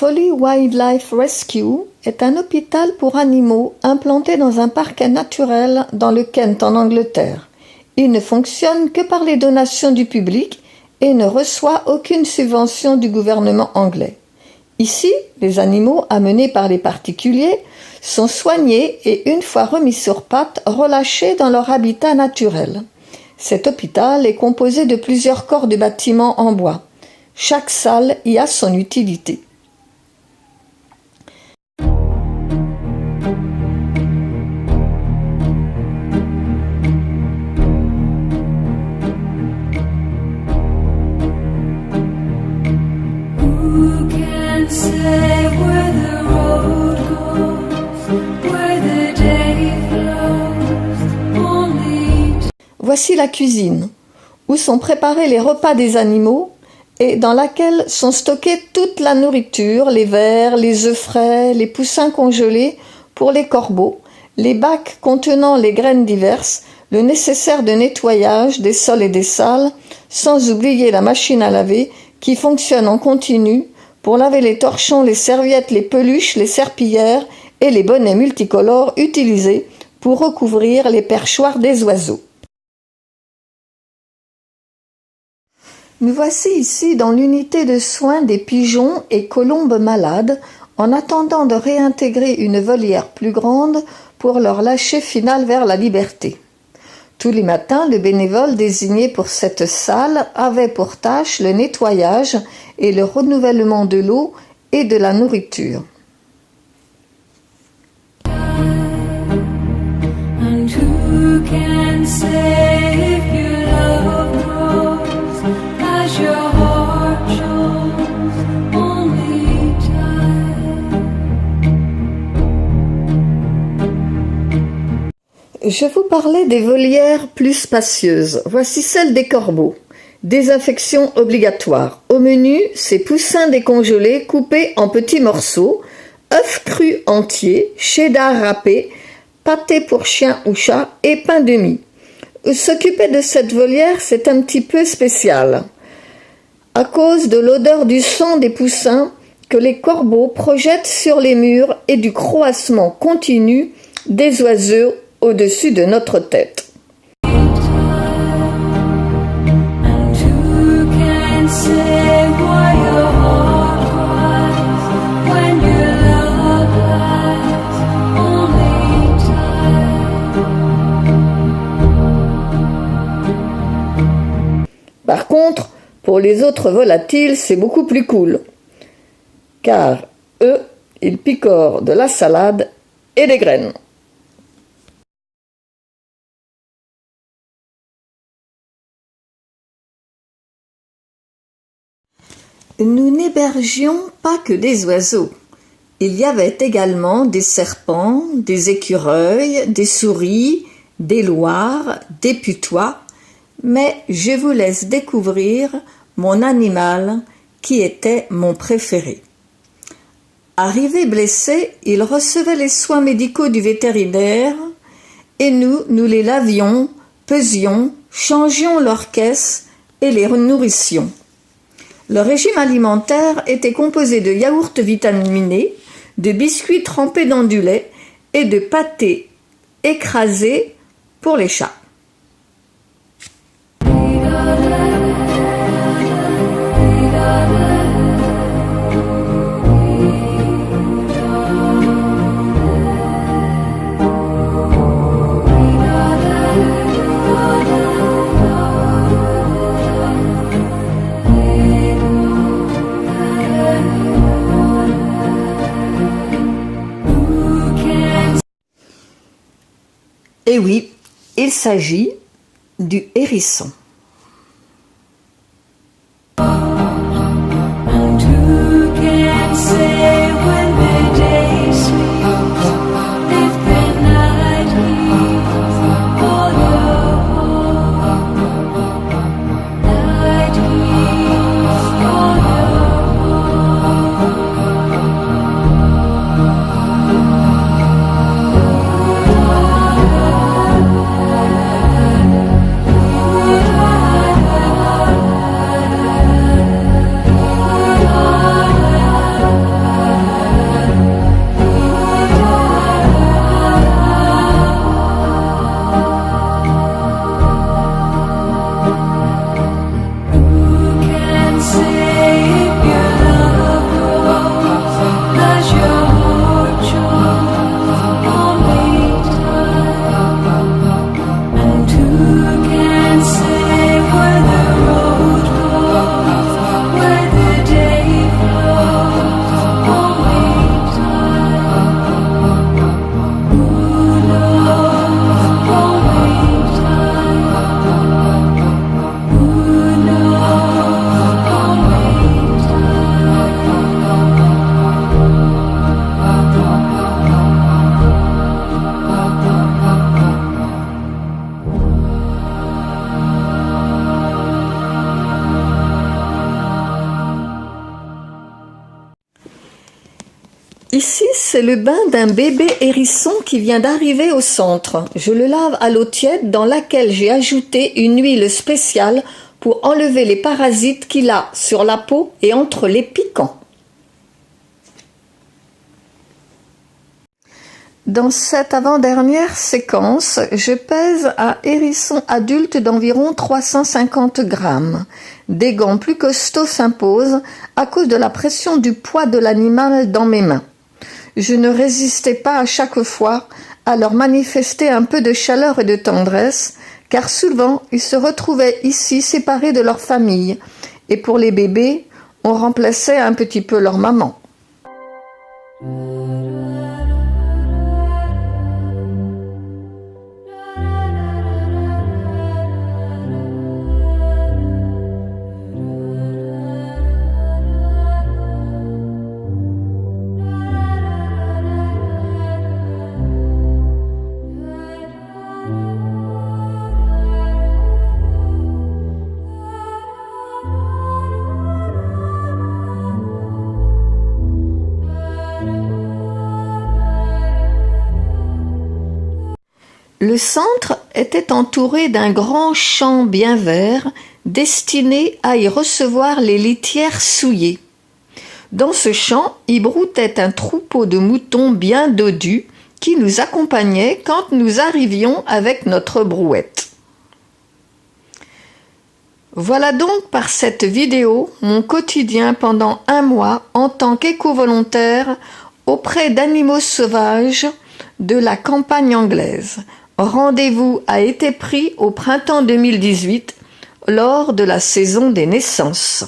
Folly Wildlife Rescue est un hôpital pour animaux implanté dans un parc naturel dans le Kent en Angleterre. Il ne fonctionne que par les donations du public et ne reçoit aucune subvention du gouvernement anglais. Ici, les animaux amenés par les particuliers sont soignés et une fois remis sur pattes, relâchés dans leur habitat naturel. Cet hôpital est composé de plusieurs corps de bâtiments en bois. Chaque salle y a son utilité. Voici la cuisine, où sont préparés les repas des animaux et dans laquelle sont stockées toute la nourriture, les vers, les œufs frais, les poussins congelés pour les corbeaux, les bacs contenant les graines diverses, le nécessaire de nettoyage des sols et des salles, sans oublier la machine à laver qui fonctionne en continu pour laver les torchons, les serviettes, les peluches, les serpillères et les bonnets multicolores utilisés pour recouvrir les perchoirs des oiseaux. Nous voici ici dans l'unité de soins des pigeons et colombes malades, en attendant de réintégrer une volière plus grande pour leur lâcher final vers la liberté. Tous les matins, le bénévole désigné pour cette salle avait pour tâche le nettoyage et le renouvellement de l'eau et de la nourriture. And who can say if your love grows as your heart shows only time? Je vous parlais des volières plus spacieuses. Voici celle des corbeaux. Désinfection obligatoire. Au menu, ces poussins décongelés coupés en petits morceaux, œufs crus entiers, cheddar râpé, pâté pour chien ou chat et pain de mie. S'occuper de cette volière, c'est un petit peu spécial. À cause de l'odeur du sang des poussins que les corbeaux projettent sur les murs et du croassement continu des oiseaux au-dessus de notre tête. Par contre, pour les autres volatiles, c'est beaucoup plus cool, car eux, ils picorent de la salade et des graines. Nous n'hébergions pas que des oiseaux. Il y avait également des serpents, des écureuils, des souris, des loirs, des putois, mais je vous laisse découvrir mon animal qui était mon préféré. Arrivé blessé, il recevait les soins médicaux du vétérinaire et nous les lavions, pesions, changions leurs caisses et les nourrissions. Le régime alimentaire était composé de yaourts vitaminés, de biscuits trempés dans du lait et de pâtés écrasés pour les chats. Et oui, il s'agit du hérisson. Ici, c'est le bain d'un bébé hérisson qui vient d'arriver au centre. Je le lave à l'eau tiède dans laquelle j'ai ajouté une huile spéciale pour enlever les parasites qu'il a sur la peau et entre les piquants. Dans cette avant-dernière séquence, je pèse un hérisson adulte d'environ 350 grammes. Des gants plus costauds s'imposent à cause de la pression du poids de l'animal dans mes mains. Je ne résistais pas à chaque fois à leur manifester un peu de chaleur et de tendresse, car souvent ils se retrouvaient ici séparés de leur famille, et pour les bébés, on remplaçait un petit peu leur maman. Le centre était entouré d'un grand champ bien vert, destiné à y recevoir les litières souillées. Dans ce champ, y broutait un troupeau de moutons bien dodus qui nous accompagnait quand nous arrivions avec notre brouette. Voilà donc par cette vidéo mon quotidien pendant 1 mois en tant qu'éco-volontaire auprès d'animaux sauvages de la campagne anglaise. Rendez-vous a été pris au printemps 2018 lors de la saison des naissances.